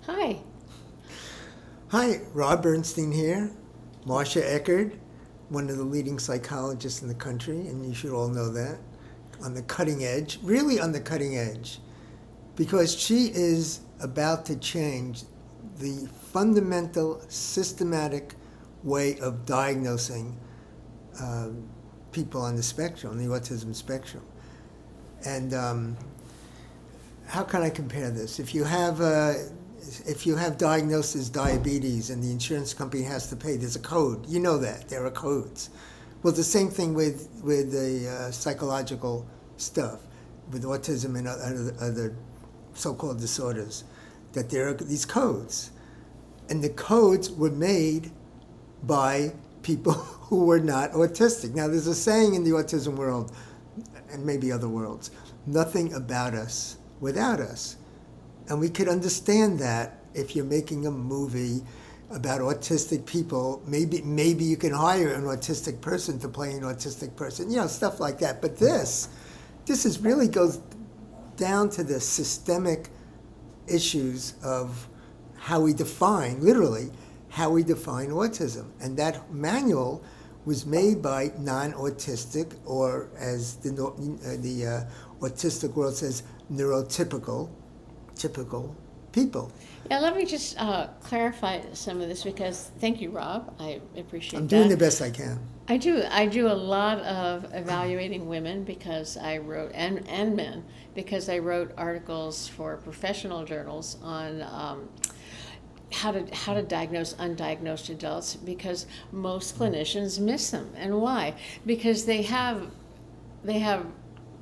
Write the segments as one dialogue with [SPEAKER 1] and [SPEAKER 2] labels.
[SPEAKER 1] Hi.
[SPEAKER 2] Hi, Rob Bernstein here. Marcia Eckerd, one of the leading psychologists in the country, and you should all know that. On the cutting edge, really on the cutting edge, because she is about to change the fundamental, systematic way of diagnosing people on the spectrum, the autism spectrum. And how can I compare this? If you have diagnosed as diabetes and the insurance company has to pay, there's a code. You know that there are codes. Well, the same thing with the psychological stuff, with autism and other so-called disorders, that there are these codes, and the codes were made by people who were not autistic. Now, there's a saying in the autism world, and maybe other worlds, nothing about us without us. And we could understand that if you're making a movie about autistic people, maybe you can hire an autistic person to play an autistic person, stuff like that. But this really goes down to the systemic issues of how we define, literally, how we define autism. And that manual was made by non-autistic, or as the autistic world says, neurotypical people.
[SPEAKER 1] Yeah, let me just clarify some of this because thank you, Rob. I appreciate
[SPEAKER 2] I'm
[SPEAKER 1] that.
[SPEAKER 2] doing the best I can.
[SPEAKER 1] I do a lot of evaluating women because I wrote, and men, because I wrote articles for professional journals on how to diagnose undiagnosed adults, because most clinicians miss them. And why? Because they have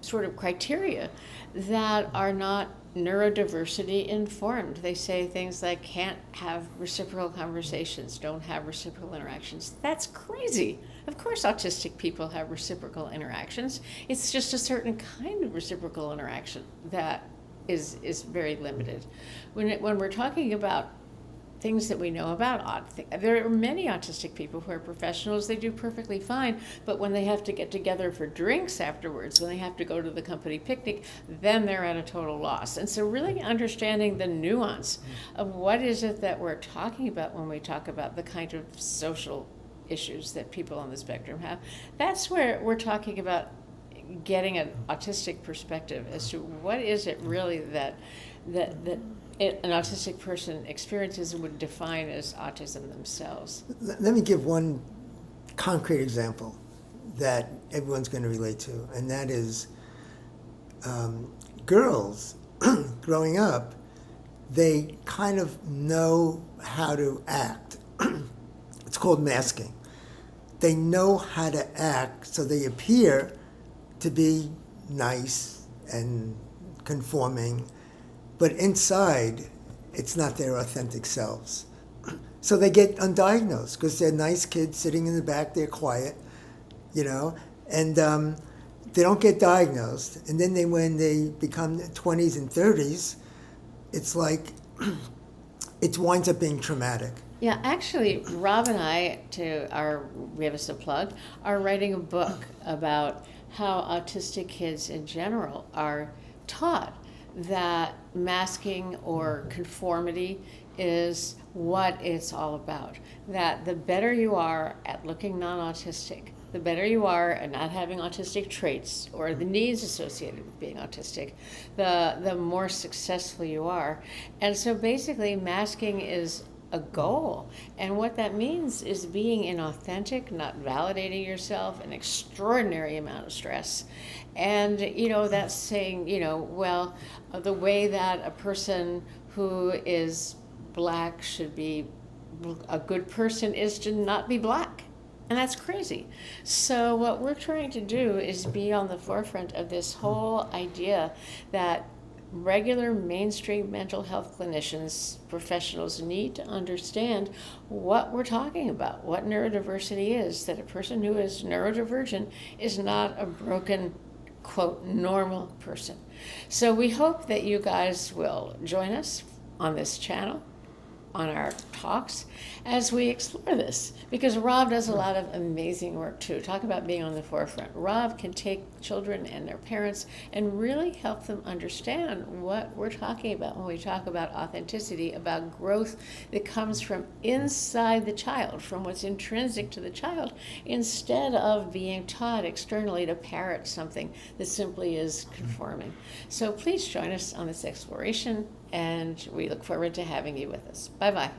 [SPEAKER 1] sort of criteria that are not neurodiversity-informed. They say things like can't have reciprocal conversations, don't have reciprocal interactions. That's crazy. Of course autistic people have reciprocal interactions. It's just a certain kind of reciprocal interaction that is very limited. When we're talking about things that we know about there are many autistic people who are professionals. They do perfectly fine, but when they have to get together for drinks afterwards, when they have to go to the company picnic, then they're at a total loss. And so really understanding the nuance of what is it that we're talking about when we talk about the kind of social issues that people on the spectrum have, that's where we're talking about getting an autistic perspective as to what is it really that an autistic person experiences and would define as autism themselves.
[SPEAKER 2] Let me give one concrete example that everyone's going to relate to, and that is girls growing up, they kind of know how to act. It's called masking. They know how to act, so they appear to be nice and conforming, but inside, it's not their authentic selves. So they get undiagnosed because they're nice kids sitting in the back, they're quiet, and they don't get diagnosed. And then when they become 20s and 30s, it's like, it winds up being traumatic.
[SPEAKER 1] Yeah, actually, Rob and I, we have a plug, are writing a book about how autistic kids in general are taught that masking or conformity is what it's all about. That the better you are at looking non-autistic, the better you are at not having autistic traits or the needs associated with being autistic, the more successful you are. And so basically masking is a goal. And what that means is being inauthentic, not validating yourself, an extraordinary amount of stress. And, that's saying, the way that a person who is black should be a good person is to not be black. And that's crazy. So what we're trying to do is be on the forefront of this whole idea that regular mainstream mental health clinicians, professionals need to understand what we're talking about, what neurodiversity is, that a person who is neurodivergent is not a broken, quote, normal person. So we hope that you guys will join us on this channel, on our talks, as we explore this, because Rob does a lot of amazing work too. Talk about being on the forefront. Rob can take children and their parents and really help them understand what we're talking about when we talk about authenticity, about growth that comes from inside the child, from what's intrinsic to the child, instead of being taught externally to parrot something that simply is conforming. So please join us on this exploration, and we look forward to having you with us. Bye-bye.